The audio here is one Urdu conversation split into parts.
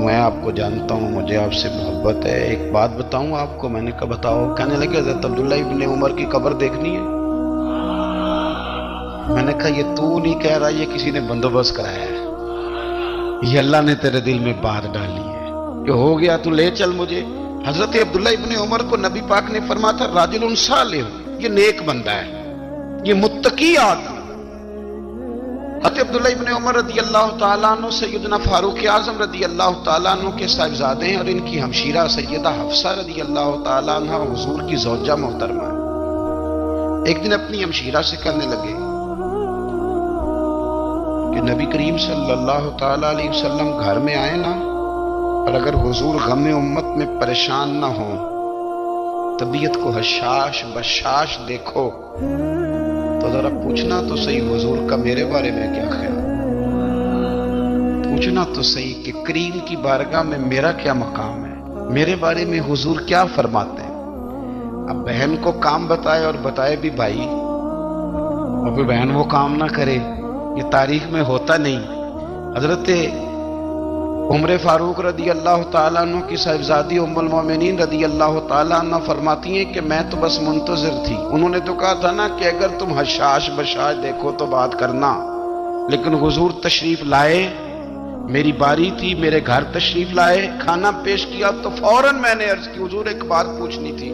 میں آپ کو جانتا ہوں، مجھے آپ سے محبت ہے، ایک بات بتاؤں آپ کو۔ میں نے کہا بتاؤ۔ کہنے لگے حضرت عبداللہ ابن عمر کی قبر دیکھنی ہے۔ میں نے کہا یہ تو نہیں کہہ رہا، یہ کسی نے بندوبست کرایا ہے، یہ اللہ نے تیرے دل میں بات ڈالی ہے، یہ ہو گیا تو لے چل مجھے۔ حضرت عبداللہ ابن عمر کو نبی پاک نے فرمایا تھا راجل صالح، یہ نیک بندہ ہے، یہ متقی آدمی۔ حضرت عبداللہ ابن عمر رضی اللہ تعالیٰ عنہ سیدنا فاروق اعظم رضی اللہ تعالیٰ عنہ کے صاحبزادے ہیں، اور ان کی ہمشیرہ سیدہ حفصہ رضی اللہ تعالیٰ عنہ حضور کی زوجہ محترمہ۔ ایک دن اپنی ہمشیرہ سے کہنے لگے کہ نبی کریم صلی اللہ تعالیٰ علیہ وسلم گھر میں آئے نا، اور اگر حضور غم امت میں پریشان نہ ہوں، طبیعت کو حشاش بشاش دیکھو تو ذرا پوچھنا تو صحیح حضور کا میرے بارے میں کیا خیال، پوچھنا تو صحیح کہ کریم کی بارگاہ میں میرا کیا مقام ہے، میرے بارے میں حضور کیا فرماتے ہیں۔ اب بہن کو کام بتائے، اور بتائے بھی بھائی، اور پھر بہن وہ کام نہ کرے، یہ تاریخ میں ہوتا نہیں۔ حضرت عمر فاروق رضی اللہ تعالیٰ عنہ کی صاحبزادی ام المومنین رضی اللہ تعالیٰ عنہ فرماتی ہیں کہ میں تو بس منتظر تھی، انہوں نے تو کہا تھا نا کہ اگر تم حشاش بشاش دیکھو تو بات کرنا، لیکن حضور تشریف لائے، میری باری تھی، میرے گھر تشریف لائے، کھانا پیش کیا تو فوراً میں نے عرض کی حضور ایک بات پوچھنی تھی۔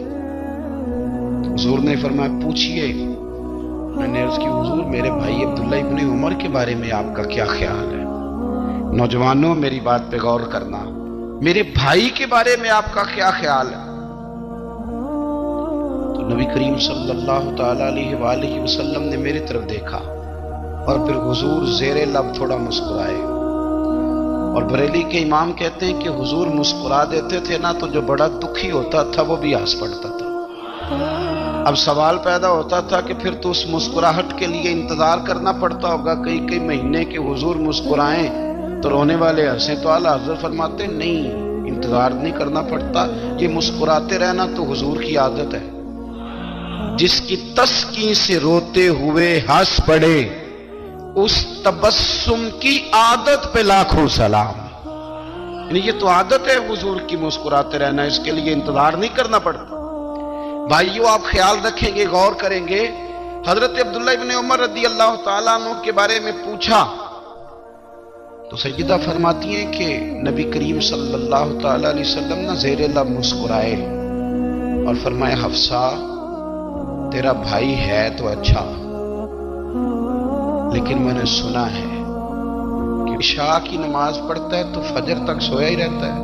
حضور نے فرمایا پوچھئے۔ میں نے عرض کی حضور میرے بھائی عبداللہ ابن عمر کے بارے میں آپ کا کیا خیال ہے؟ نوجوانوں میری بات پہ غور کرنا، میرے بھائی کے بارے میں آپ کا کیا خیال ہے؟ تو نبی کریم صلی اللہ تعالیٰ علیہ وآلہ وسلم نے میری طرف دیکھا، اور پھر حضور زیر لب تھوڑا مسکرائے، اور بریلی کے امام کہتے ہیں کہ حضور مسکرا دیتے تھے نا تو جو بڑا دکھی ہوتا تھا وہ بھی ہنس پڑتا تھا۔ اب سوال پیدا ہوتا تھا کہ پھر تو اس مسکراہٹ کے لیے انتظار کرنا پڑتا ہوگا کئی مہینے کے حضور مسکرائیں تو رونے والے ہنسیں، تو اعلیٰ حضرت فرماتے نہیں، انتظار نہیں کرنا پڑتا، یہ مسکراتے رہنا تو حضور کی عادت ہے۔ جس کی تسکین سے روتے ہوئے ہنس پڑے، اس تبسم کی عادت پہ لاکھوں سلام۔ یعنی یہ تو عادت ہے حضور کی مسکراتے رہنا، اس کے لیے انتظار نہیں کرنا پڑتا۔ بھائیو آپ خیال رکھیں گے، غور کریں گے، حضرت عبداللہ ابن عمر رضی اللہ تعالیٰ عنہ کے بارے میں پوچھا تو سیدہ فرماتی ہیں کہ نبی کریم صلی اللہ تعالیٰ علیہ وسلم نے زیر لب مسکرائے اور فرمایا حفصہ تیرا بھائی ہے تو اچھا، لیکن میں نے سنا ہے کہ عشاء کی نماز پڑھتا ہے تو فجر تک سویا ہی رہتا ہے۔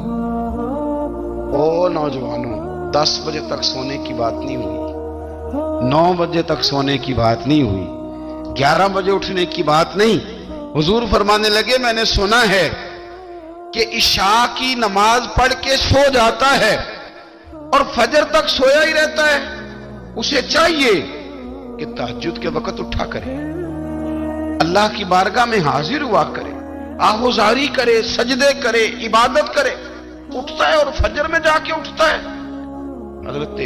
او نوجوانوں، 10 بجے تک سونے کی بات نہیں ہوئی، 9 بجے تک سونے کی بات نہیں ہوئی، 11 بجے اٹھنے کی بات نہیں۔ حضور فرمانے لگے میں نے سنا ہے کہ عشاء کی نماز پڑھ کے سو جاتا ہے اور فجر تک سویا ہی رہتا ہے، اسے چاہیے کہ تہجد کے وقت اٹھا کرے، اللہ کی بارگاہ میں حاضر ہوا کرے، آہوزاری کرے، سجدے کرے، عبادت کرے، اٹھتا ہے اور فجر میں جا کے اٹھتا ہے۔ حضرت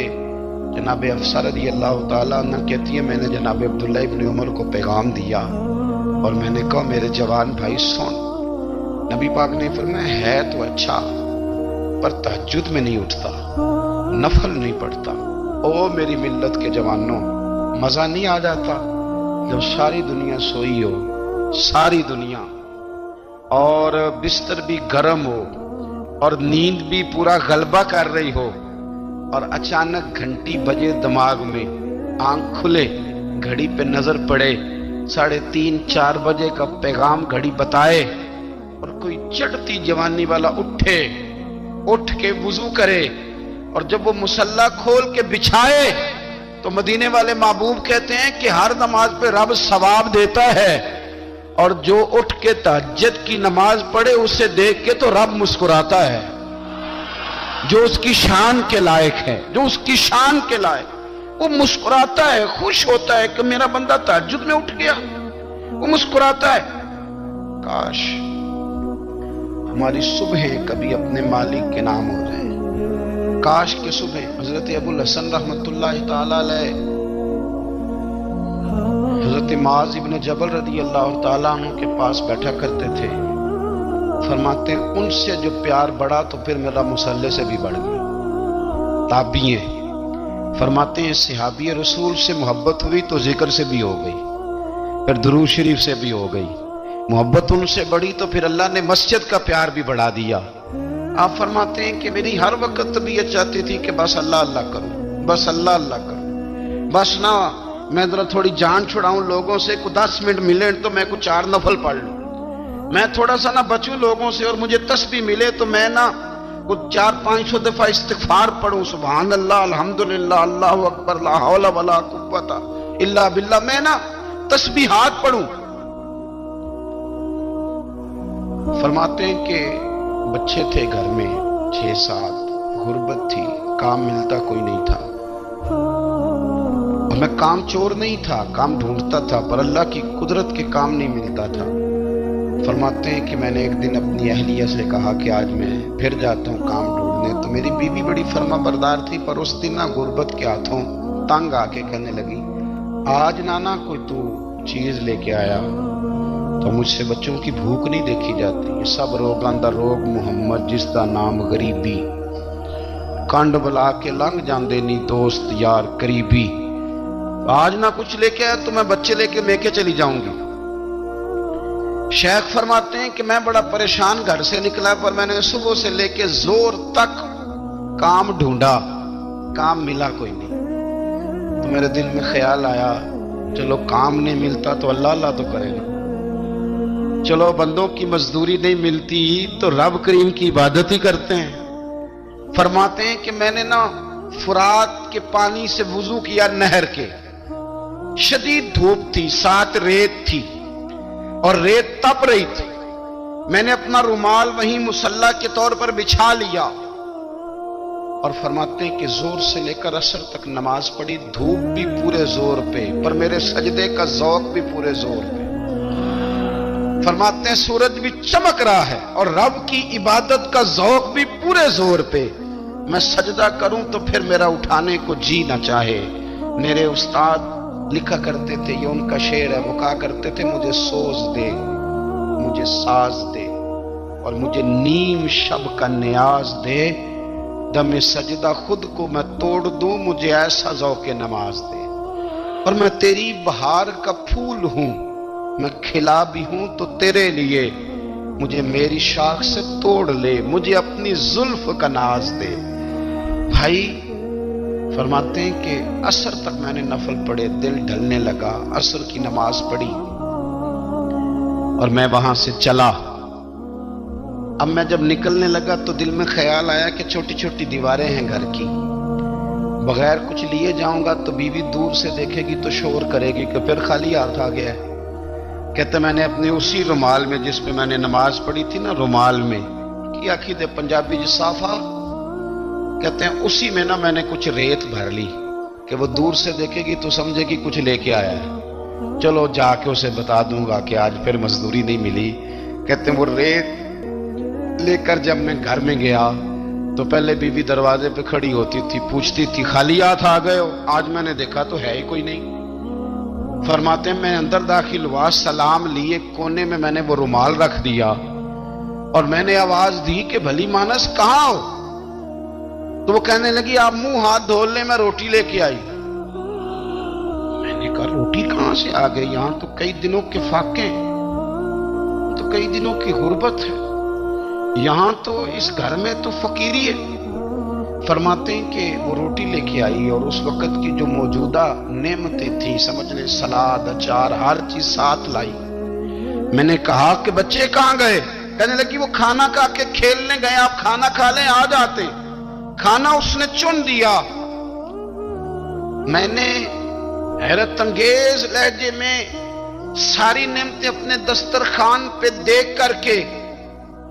جناب حفصہ رضی اللہ تعالیٰ عنہ کہتی ہے میں نے جناب عبداللہ ابن عمر کو پیغام دیا اور میں نے کہا میرے جوان بھائی سن، نبی پاک نے فرمایا ہے تو اچھا پر تہجد میں نہیں اٹھتا، نفل نہیں پڑھتا۔ او میری ملت کے جوانوں، مزہ نہیں آ جاتا جب ساری دنیا سوئی ہو، ساری دنیا، اور بستر بھی گرم ہو اور نیند بھی پورا غلبہ کر رہی ہو، اور اچانک گھنٹی بجے دماغ میں، آنکھ کھلے، گھڑی پہ نظر پڑے، 3:30 4 بجے کا پیغام گھڑی بتائے، اور کوئی چڑھتی جوانی والا اٹھ کے وضو کرے، اور جب وہ مصلی کھول کے بچھائے تو مدینے والے محبوب کہتے ہیں کہ ہر نماز پہ رب ثواب دیتا ہے، اور جو اٹھ کے تہجد کی نماز پڑھے اسے دیکھ کے تو رب مسکراتا ہے، جو اس کی شان کے لائق ہے، جو اس کی شان کے لائق، وہ مسکراتا ہے، خوش ہوتا ہے کہ میرا بندہ تہجد میں اٹھ گیا، وہ مسکراتا ہے۔ کاش ہماری صبحیں کبھی اپنے مالک کے نام ہو جائیں، کاش کہ صبح حضرت ابو الحسن رحمۃ اللہ تعالی علیہ حضرت معاذ ابن جبل رضی اللہ تعالیٰ عنہ کے پاس بیٹھا کرتے تھے، فرماتے ہیں ان سے جو پیار بڑھا تو پھر میرا مصلی سے بھی بڑھ گیا. تابعی ہیں. فرماتے ہیں صحابی رسول سے محبت ہوئی تو ذکر سے بھی ہو گئی, پھر درود شریف سے بھی ہو گئی. محبت ان سے بڑھی تو پھر اللہ نے مسجد کا پیار بھی بڑھا دیا. آپ فرماتے ہیں کہ میری ہر وقت طبیعت چاہتی تھی کہ بس اللہ اللہ کروں, بس اللہ اللہ کروں, بس نہ میں ذرا تھوڑی جان چھڑاؤں لوگوں سے, کو 10 منٹ ملے تو میں کو 4 نفل پڑھ لوں, میں تھوڑا سا نہ بچوں لوگوں سے, اور مجھے تسبیح ملے تو میں نہ کچھ 400-500 دفعہ استغفار پڑھوں, سبحان اللہ, الحمدللہ, اللہ اکبر, لا حول ولا قوت الا باللہ, میں نہ تسبیحات پڑھوں. فرماتے ہیں کہ بچے تھے گھر میں 6-7, غربت تھی, کام ملتا کوئی نہیں تھا, اور میں کام چور نہیں تھا, کام ڈھونڈتا تھا, پر اللہ کی قدرت کے کام نہیں ملتا تھا. فرماتے ہیں کہ میں نے ایک دن اپنی اہلیہ سے کہا کہ آج میں پھر جاتا ہوں کام ڈھونڈنے, تو میری بیوی بڑی فرما بردار تھی, پر اس دن نہ غربت کے ہاتھوں تنگ آ کے کہنے لگی, آج نانا کوئی تو چیز لے کے آیا تو مجھ سے بچوں کی بھوک نہیں دیکھی جاتی, یہ سب روگاں دا روگ محمد جس دا نام غریبی, کنڈ بلا کے لنگ جاندے نہیں دوست یار قریبی, آج نہ کچھ لے کے آیا تو میں بچے لے کے چلی جاؤں گی. شیخ فرماتے ہیں کہ میں بڑا پریشان گھر سے نکلا, پر میں نے صبح سے لے کے زور تک کام ڈھونڈا, کام ملا کوئی نہیں. تو میرے دل میں خیال آیا, چلو کام نہیں ملتا تو اللہ اللہ تو کرے گا, چلو بندوں کی مزدوری نہیں ملتی تو رب کریم کی عبادت ہی کرتے ہیں. فرماتے ہیں کہ میں نے نا فرات کے پانی سے وضو کیا, نہر کے, شدید دھوپ تھی, ساتھ ریت تھی اور ریت تپ رہی تھی. میں نے اپنا رومال وہیں مصلی کے طور پر بچھا لیا, اور فرماتے ہیں کہ زور سے لے کر عصر تک نماز پڑھی, دھوپ بھی پورے زور پہ, پر میرے سجدے کا ذوق بھی پورے زور پہ. فرماتے ہیں سورج بھی چمک رہا ہے اور رب کی عبادت کا ذوق بھی پورے زور پہ. میں سجدہ کروں تو پھر میرا اٹھانے کو جی نہ چاہے. میرے استاد لکھا کرتے تھے, یہ ان کا شعر ہے, وہ کہا کرتے تھے, مجھے سوز دے, مجھے ساز دے, اور مجھے نیم شب کا نیاز دے, دم سجدہ خود کو میں توڑ دوں, مجھے ایسا ذوق نماز دے. اور میں تیری بہار کا پھول ہوں, میں کھلا بھی ہوں تو تیرے لیے, مجھے میری شاخ سے توڑ لے, مجھے اپنی زلف کا ناز دے. بھائی فرماتے ہیں کہ عصر تک میں نے نفل پڑھے, دل ڈھلنے لگا, عصر کی نماز پڑھی اور میں وہاں سے چلا. اب میں جب نکلنے لگا تو دل میں خیال آیا کہ چھوٹی چھوٹی دیواریں ہیں گھر کی, بغیر کچھ لیے جاؤں گا تو بیوی دور سے دیکھے گی تو شور کرے گی کہ پھر خالی ہاتھ آ گیا ہے. کہتے میں نے اپنے اسی رومال میں جس پہ میں نے نماز پڑھی تھی نا, رومال میں کی عقید پنجابی جسافہ کہتے ہیں, اسی میں نا میں نے کچھ ریت بھر لی کہ وہ دور سے دیکھے گی تو سمجھے گی کچھ لے کے آیا ہے, چلو جا کے اسے بتا دوں گا کہ آج پھر مزدوری نہیں ملی. کہتے ہیں وہ ریت لے کر جب میں گھر میں گیا تو پہلے بیوی دروازے پہ کھڑی ہوتی تھی, پوچھتی تھی خالی ہاتھ آ گئے ہو, آج میں نے دیکھا تو ہے ہی کوئی نہیں. فرماتے ہیں میں اندر داخل ہوا, سلام لیے, کونے میں نے وہ رومال رکھ دیا اور میں نے آواز دی کہ بھلی مانس کہاں ہو؟ تو وہ کہنے لگی آپ منہ ہاتھ دھو لیں, میں روٹی لے کے آئی. میں نے کہا روٹی کہاں سے آ گئی, یہاں تو کئی دنوں کے فاقے, تو کئی دنوں کی غربت ہے, یہاں تو اس گھر میں تو فقیری ہے. فرماتے ہیں کہ وہ روٹی لے کے آئی اور اس وقت کی جو موجودہ نعمتیں تھیں, سمجھ لیں سلاد, اچار, ہر چیز ساتھ لائی. میں نے کہا کہ بچے کہاں گئے؟ کہنے لگی وہ کھانا کھا کے کھیلنے گئے, آپ کھانا کھا لیں آ جاتے. کھانا اس نے چن دیا. میں نے حیرت انگیز لہجے میں ساری نعمتیں اپنے دسترخوان پہ دیکھ کر کے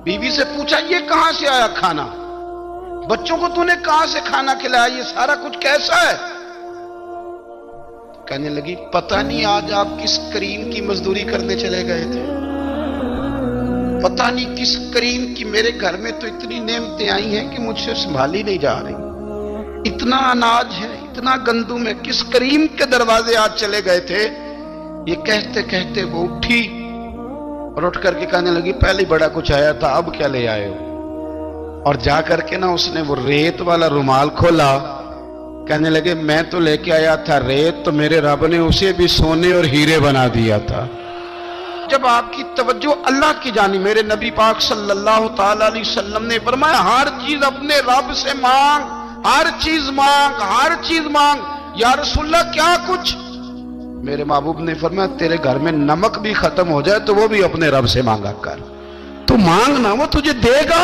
بیوی سے پوچھا یہ کہاں سے آیا کھانا؟ بچوں کو تو نے کہاں سے کھانا کھلایا, یہ سارا کچھ کیسا ہے؟ کہنے لگی پتہ نہیں آج آپ کس کریم کی مزدوری کرنے چلے گئے تھے, پتہ نہیں کس کریم کی, میرے گھر میں تو اتنی نعمتیں آئی ہیں کہ مجھ سے سنبھالی نہیں جا رہی, اتنا اناج ہے, اتنا گندم ہے, کس کریم کے دروازے آج چلے گئے تھے. یہ کہتے کہتے وہ اٹھی اور اٹھ کر کے کہنے لگی پہلے ہی بڑا کچھ آیا تھا، اب کیا لے آئے ہو؟ اور جا کر کے نا اس نے وہ ریت والا رومال کھولا، کہنے لگے میں تو لے کے آیا تھا ریت، تو میرے رب نے اسے بھی سونے اور ہیرے بنا دیا تھا۔ جب آپ کی توجہ اللہ کی جانب، میرے نبی پاک صلی اللہ تعالی علیہ وسلم نے فرمایا ہر چیز اپنے رب سے مانگ، ہر چیز مانگ، ہر چیز مانگ۔ یا رسول اللہ کیا کچھ؟ میرے محبوب نے فرمایا تیرے گھر میں نمک بھی ختم ہو جائے تو وہ بھی اپنے رب سے مانگا کر، تو مانگنا وہ تجھے دے گا،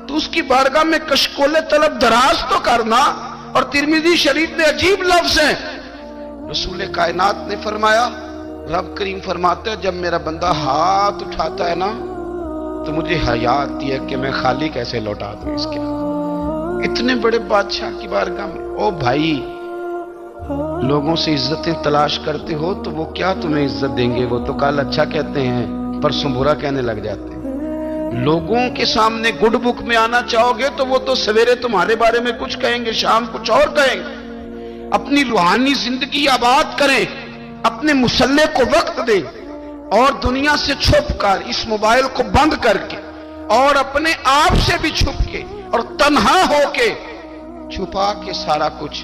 تو اس کی بارگاہ میں کشکول طلب دراز تو کرنا۔ اور ترمذی شریف میں عجیب لفظ ہیں، رسول کائنات نے فرمایا، رب کریم فرماتے ہیں جب میرا بندہ ہاتھ اٹھاتا ہے نا تو مجھے حیا آتی ہے کہ میں خالی کیسے لوٹا دوں اس کے۔ اتنے بڑے بادشاہ کی بارگاہ میں، او بھائی لوگوں سے عزتیں تلاش کرتے ہو تو وہ کیا تمہیں عزت دیں گے؟ وہ تو کل اچھا کہتے ہیں پرسوں برا کہنے لگ جاتے ہیں۔ لوگوں کے سامنے گڈ بک میں آنا چاہو گے تو وہ تو سویرے تمہارے بارے میں کچھ کہیں گے، شام کچھ اور کہیں گے۔ اپنی روحانی زندگی آباد کریں، اپنے مسلح کو وقت دیں، اور دنیا سے چھپ کر اس موبائل کو بند کر کے اور اپنے آپ سے بھی چھپ کے اور تنہا ہو کے چھپا کے سارا کچھ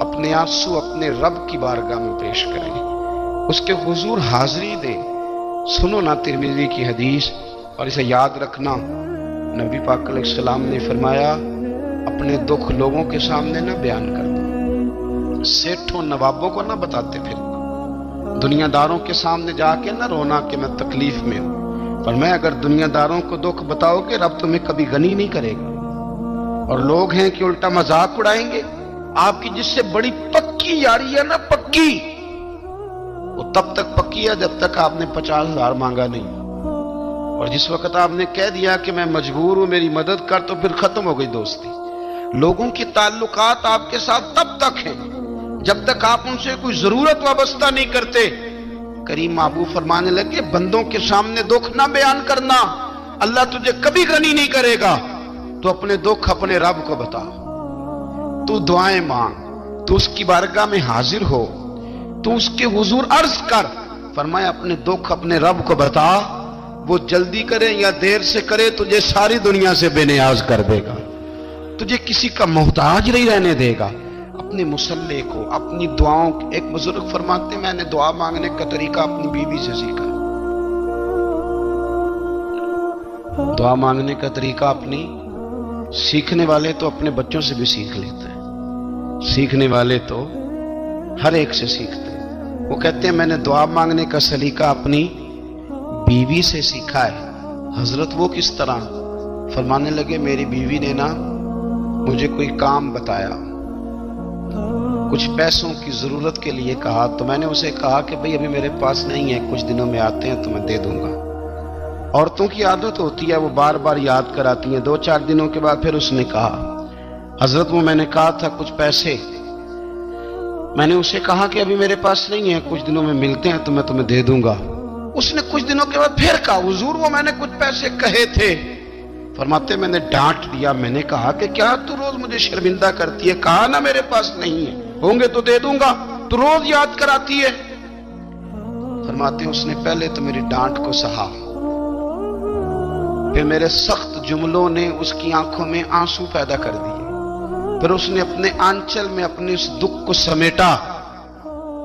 اپنے آنسو اپنے رب کی بارگاہ میں پیش کریں، اس کے حضور حاضری دیں۔ سنو نا ترمذی کی حدیث، اور اسے یاد رکھنا، نبی پاک علیہ السلام نے فرمایا اپنے دکھ لوگوں کے سامنے نہ بیان کرتا، سیٹھوں نوابوں کو نہ بتاتے پھر، دنیا داروں کے سامنے جا کے نہ رونا کہ میں تکلیف میں ہوں، پر میں اگر دنیا داروں کو دکھ بتاؤ گے رب تمہیں کبھی غنی نہیں کرے گا۔ اور لوگ ہیں کہ الٹا مذاق اڑائیں گے، آپ کی جس سے بڑی پکی یاری ہے نا، پکی، وہ تب تک پکی ہے جب تک آپ نے 50,000 مانگا نہیں، اور جس وقت آپ نے کہہ دیا کہ میں مجبور ہوں میری مدد کر تو پھر ختم ہو گئی دوستی۔ لوگوں کے تعلقات آپ کے ساتھ تب تک ہیں جب تک آپ ان سے کوئی ضرورت وابستہ نہیں کرتے۔ کریم محبوب فرمانے لگے بندوں کے سامنے دکھ نہ بیان کرنا، اللہ تجھے کبھی غنی نہیں کرے گا، تو اپنے دکھ اپنے رب کو بتا، تو دعائیں مانگ، تو اس کی بارگاہ میں حاضر ہو، تو اس کے حضور عرض کر۔ فرمایا اپنے دکھ اپنے رب کو بتا، وہ جلدی کرے یا دیر سے کرے تجھے ساری دنیا سے بے نیاز کر دے گا، تجھے کسی کا محتاج نہیں رہنے دے گا۔ اپنے مسلح کو، اپنی دعاؤں، ایک بزرگ فرماتے میں نے دعا مانگنے کا طریقہ اپنی بیوی سے سیکھا، دعا مانگنے کا طریقہ اپنی، سیکھنے والے تو اپنے بچوں سے بھی سیکھ لیتے ہیں، سیکھنے والے تو ہر ایک سے سیکھتے ہیں۔ وہ کہتے ہیں میں نے دعا مانگنے کا سلیقہ اپنی بیوی سے سیکھا ہے۔ حضرت وہ کس طرح؟ فرمانے لگے میری بیوی نے نا مجھے کوئی کام بتایا، کچھ پیسوں کی ضرورت کے لیے کہا، تو میں نے اسے کہا کہ بھئی ابھی میرے پاس نہیں ہے، کچھ دنوں میں آتے ہیں تو میں دے دوں گا۔ عورتوں کی عادت ہوتی ہے وہ بار بار یاد کراتی ہیں، 2-4 دنوں کے بعد پھر اس نے کہا حضرت وہ میں نے کہا تھا کچھ پیسے، میں نے اسے کہا کہ ابھی میرے پاس نہیں ہے، کچھ دنوں میں ملتے ہیں تو میں تمہیں دے دوں گا۔ اس نے کچھ دنوں کے بعد پھر کہا حضور وہ میں نے کچھ پیسے کہے تھے۔ فرماتے میں نے ڈانٹ دیا، میں نے کہا کہ کیا تو روز مجھے شرمندہ کرتی ہے؟ کہا نا میرے پاس نہیں ہے، ہوں گے تو دے دوں گا، تو روز یاد کراتی ہے۔ فرماتے ہیں اس نے پہلے تو میری ڈانٹ کو سہا، پھر میرے سخت جملوں نے اس کی آنکھوں میں آنسو پیدا کر دیے، پھر اس نے اپنے آنچل میں اپنے اس دکھ کو سمیٹا،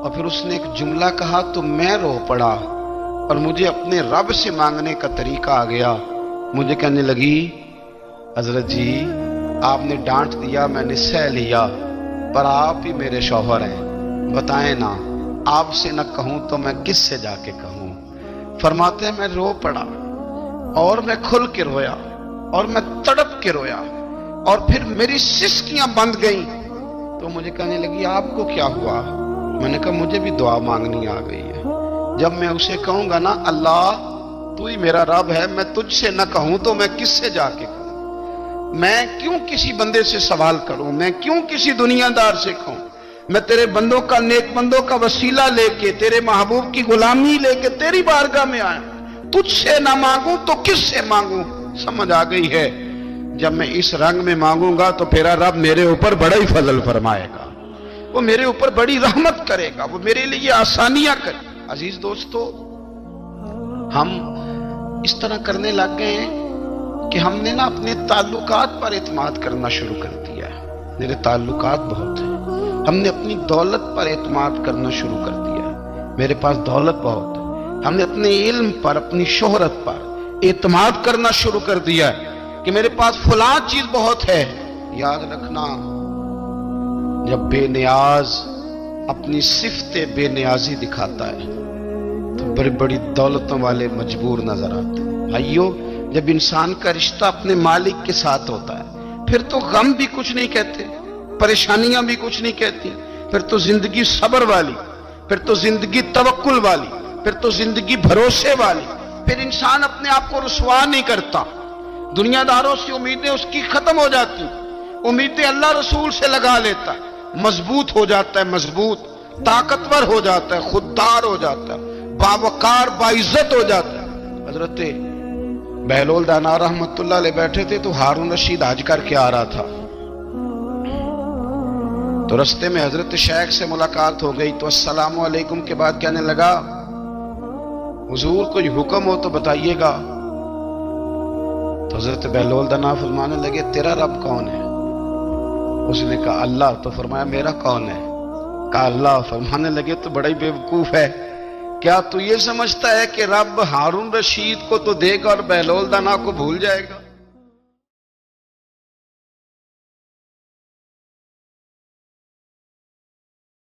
اور پھر اس نے ایک جملہ کہا تو میں رو پڑا، اور مجھے اپنے رب سے مانگنے کا طریقہ آ گیا۔ مجھے کہنے لگی حضرت جی آپ نے ڈانٹ دیا، میں نے سہ لیا، پر آپ ہی میرے شوہر ہیں، بتائیں نا آپ سے نہ کہوں تو میں کس سے جا کے کہوں؟ فرماتے ہیں میں رو پڑا، اور میں کھل کے رویا، اور میں تڑپ کے رویا، اور پھر میری سسکیاں بند گئیں، تو مجھے کہنے لگی آپ کو کیا ہوا؟ میں نے کہا مجھے بھی دعا مانگنی آ گئی ہے، جب میں اسے کہوں گا نا اللہ تو ہی میرا رب ہے، میں تجھ سے نہ کہوں تو میں کس سے جا کے کہوں؟ میں کیوں کسی بندے سے سوال کروں؟ میں کیوں کسی دنیا دار سے کہوں؟ میں تیرے بندوں کا، نیک بندوں کا وسیلہ لے کے، تیرے محبوب کی غلامی لے کے تیری بارگاہ میں آیا، تجھ سے نہ مانگوں تو کس سے مانگوں؟ سمجھ آ گئی ہے، جب میں اس رنگ میں مانگوں گا تو پھر رب میرے اوپر بڑا ہی فضل فرمائے گا، وہ میرے اوپر بڑی رحمت کرے گا، وہ میرے لیے آسانیاں کرے۔ عزیز دوستو، ہم اس طرح کرنے لگ گئے ہیں کہ ہم نے نا اپنے تعلقات پر اعتماد کرنا شروع کر دیا ہے. میرے تعلقات بہت ہیں. ہم نے اپنی دولت پر اعتماد کرنا شروع کر دیا ہے. میرے پاس دولت بہت ہے. ہم نے اپنے علم پر، اپنی شہرت پر اعتماد کرنا شروع کر دیا ہے کہ میرے پاس فلاں چیز بہت ہے. یاد رکھنا، جب بے نیاز اپنی صفت بے نیازی دکھاتا ہے تو بڑی بڑی دولتوں والے مجبور نظر آتے ہیں. بھائیو، جب انسان کا رشتہ اپنے مالک کے ساتھ ہوتا ہے پھر تو غم بھی کچھ نہیں کہتے، پریشانیاں بھی کچھ نہیں کہتی، پھر تو زندگی صبر والی، پھر تو زندگی توکل والی، پھر تو زندگی بھروسے والی. پھر انسان اپنے آپ کو رسوا نہیں کرتا. دنیا داروں سے امیدیں اس کی ختم ہو جاتی، امیدیں اللہ رسول سے لگا لیتا ہے، مضبوط ہو جاتا ہے، مضبوط، طاقتور ہو جاتا ہے، خوددار ہو جاتا ہے، باوقار باعزت ہو جاتا ہے. حضرت بہلول دانا رحمت اللہ علیہ بیٹھے تھے تو ہارون رشید حج کر کے آ رہا تھا. تو رستے میں حضرت شیخ سے ملاقات ہو گئی تو السلام علیکم کے بعد کہنے لگا، حضور کوئی حکم ہو تو بتائیے گا. تو حضرت بہلول دانا فرمانے لگے، تیرا رب کون ہے؟ اس نے کہا اللہ. تو فرمایا میرا کون ہے؟ کہا اللہ. فرمانے لگے تو بڑا ہی بیوقوف ہے، کیا تو یہ سمجھتا ہے کہ رب ہارون رشید کو تو دے گا اور بہلول دانا کو بھول جائے گا؟